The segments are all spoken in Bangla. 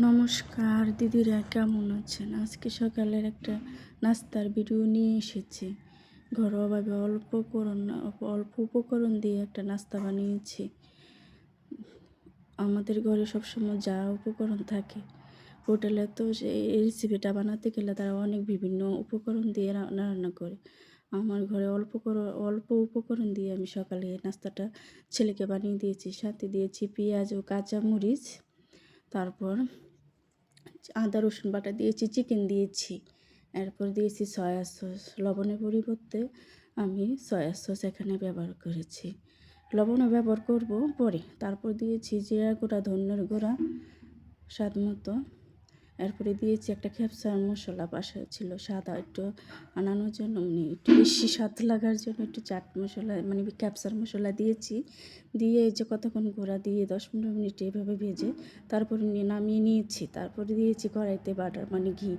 নমস্কার দিদিরা, কেমন আছেন? আজকে সকালের একটা নাস্তার ভিডিও নিয়ে এসেছি। ঘরোয়াভাবে অল্প উপকরণ দিয়ে একটা নাস্তা বানিয়েছি। আমাদের ঘরে সবসময় যা উপকরণ থাকে, হোটেলে তো এই রেসিপিটা বানাতে গেলে তারা অনেক বিভিন্ন উপকরণ দিয়ে রান্না করে। আমার ঘরে অল্প উপকরণ দিয়ে আমি সকালে এই নাস্তাটা ছেলেকে বানিয়ে দিয়েছি। সাথে দিয়েছি পেঁয়াজ ও কাঁচামরিচ, তারপর আদা রসুন বাটা দিয়েছি, চিকেন দিয়েছি, এরপর দিয়েছি সয়া সস। লবণের পরিবর্তে আমি সয়া সস এখানে ব্যবহার করেছি। লবণও ব্যবহার করব পরে। তারপর দিয়েছি জিরা গুঁড়া, ধনিয়ার গুঁড়া স্বাদ মতো। এরপরে দিয়েছি একটা ক্যাপসার মশলা, বাসায় ছিল সাদা, একটু আনানোর জন্য একটু বেশি স্বাদ লাগার জন্য একটু চাট মশলা ক্যাপসার মশলা দিয়েছি। দিয়ে এই যে কতক্ষণ গুঁড়া দিয়ে 10-15 মিনিট এইভাবে ভেজে তারপরে নামিয়ে নিয়েছি। তারপরে দিয়েছি কড়াইতে বাটার ঘি,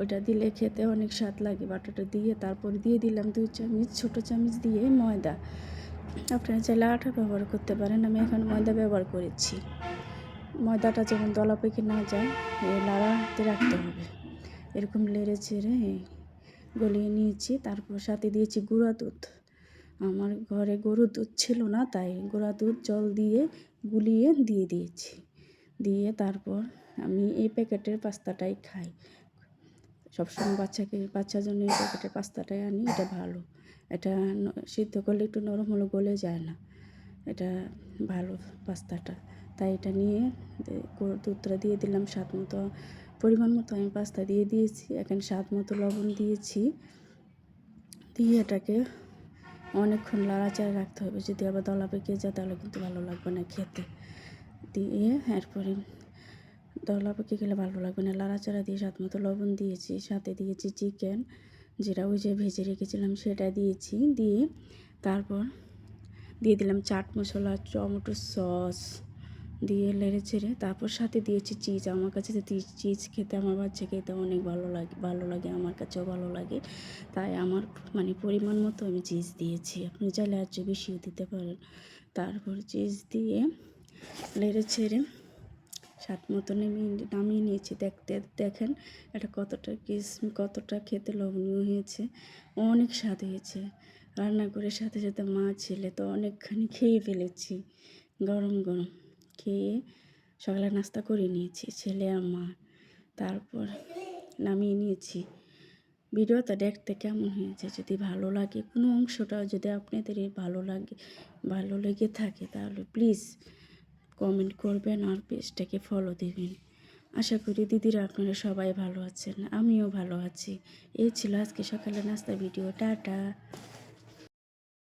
ওটা দিলে খেতে অনেক স্বাদ লাগে। বাটারটা দিয়ে তারপরে দিয়ে দিলাম 2 চামচ, ছোটো চামচ দিয়ে ময়দা। আপনারা চাইলে আটা ব্যবহার করতে পারেন, আমি এখন ময়দা ব্যবহার করেছি। ময়দাটা যেমন দলা পেকে না যায়, লাড়াতে রাখতে হবে। এরকম লেড়ে ছেড়ে গলিয়ে নিয়েছি। তারপর সাথে দিয়েছি গুঁড়া দুধ। আমার ঘরে গরুর দুধ ছিল না, তাই গুঁড়া দুধ জল দিয়ে গুলিয়ে দিয়ে দিয়েছি। দিয়ে তারপর আমি এই প্যাকেটের পাস্তাটাই খাই সবসময়। বাচ্চার জন্য এই প্যাকেটের পাস্তাটাই আনি, এটা ভালো। এটা সিদ্ধ করলে একটু নরম হলে গলে যায় না, এটা ভালো পাস্তাটা। তাই এটা নিয়ে দুধটা দিয়ে দিলাম স্বাদ মতো, পরিমাণ মতো আমি পাস্তা দিয়ে দিয়েছি। এখানে স্বাদ মতো লবণ দিয়েছি। দিয়ে এটাকে অনেকক্ষণ লাড়াচাড়া রাখতে হবে। যদি আবার দলা পেকে যায় তাহলে কিন্তু ভালো লাগবে না খেতে। দিয়ে এরপরে দলা পেকে গেলে ভালো লাগবে না। লাড়াচাড়া দিয়ে স্বাদ মতো লবণ দিয়েছি। সাথে দিয়েছি চিকেন, যেটা ওই যে ভেজে রেখেছিলাম সেটা দিয়েছি। দিয়ে তারপর দিয়ে দিলাম চাট মশলা, টমেটো সস দিয়ে নেড়ে চেড়ে তারপর সাথে দিয়েছি চিজ। আমার কাছে চিজ খেতে, আমার বাচ্চা খেতে অনেক ভালো লাগে, আমার কাছেও ভালো লাগে। তাই আমার পরিমাণ মতো আমি চিজ দিয়েছি। আপনি চাইলে আর চেয়ে বেশিও দিতে পারেন। তারপর চিজ দিয়ে নেড়ে ছেড়ে স্বাদ মতো নামিয়ে নিয়েছি। দেখেন এটা কতটা খেতে লবণীয় হয়েছে, অনেক স্বাদ হয়েছে। রান্না করে সাথে সাথে মা ছেলে তো অনেকখানি খেয়ে ফেলেছি। গরম গরম খেয়ে সকালে নাস্তা করে নিয়েছি ছেলে আর মা। তারপর নামিয়ে নিয়েছি। ভিডিওটা দেখতে কেমন হয়েছে, যদি ভালো লাগে কোনো অংশটাও, যদি আপনাদের ভালো লেগে থাকে তাহলে প্লিজ কমেন্ট করবেন আর পেজটাকে ফলো দেবেন। আশা করি দিদিরা আপনারা সবাই ভালো আছেন, আমিও ভালো আছি। এই ছিল আজকে সকালে নাস্তা ভিডিও। টাটা।